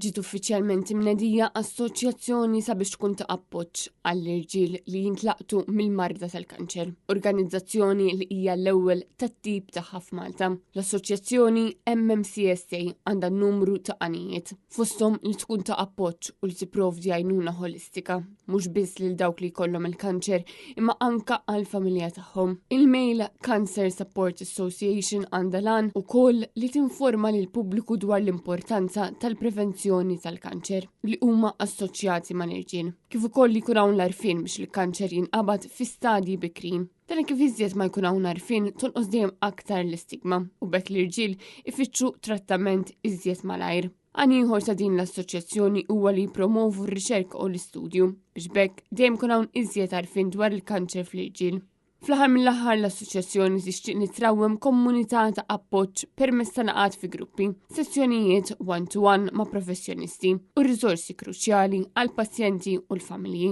ġiet uffiċjalment imnedija assoċjazzjoni sabiex tkun ta' appoġġ għall-irġiel li jintlaqtu mill-marda tal-kanċer, organizzazzjoni li hija l-ewwel tat-tip tagħha f'Malta. L-assoċjazzjoni MMCSA għandha numru ta' għanijiet, fosthom li tkun ta' appoġġ u li tipprovdi għajnuna holistika, mhux biss lil dawk li jkollhom il-kanċer imma anke għall-familja tagħhom. Il-Male Cancer Support Association għandha lan ukoll li tinforma lil pubbliku dwar l-importanza tal-prevenzjoni tal-kanċer li huma assoċjati mal-irġiel. Kif ukoll li jkun hawn l-għarfien biex il-kanċer jinqabad fi stadji bikrin. Dan kif iżjed ma jkun hawn għarfien tonqos dejjem aktar l-istigma u bekk l-irġiel ifittxu trattament iżjed malajr. Għan ieħor ta' din l-assoċjazzjoni huwa li jippromovu r-riċerka u l-istudju biex bekk dejjem kun hawn iżjed għarfien dwar il-kanċer fl-irġiel. Fl-aħħar mill-aħħar l-assoċjazzjoni tixtieq nitrawwem komunità ta' appoġġ permezz ta' naqat fi gruppi, sessjonijiet one-to-one ma' professjonisti u riżorsi kruċjali għall pazjenti u l-familji.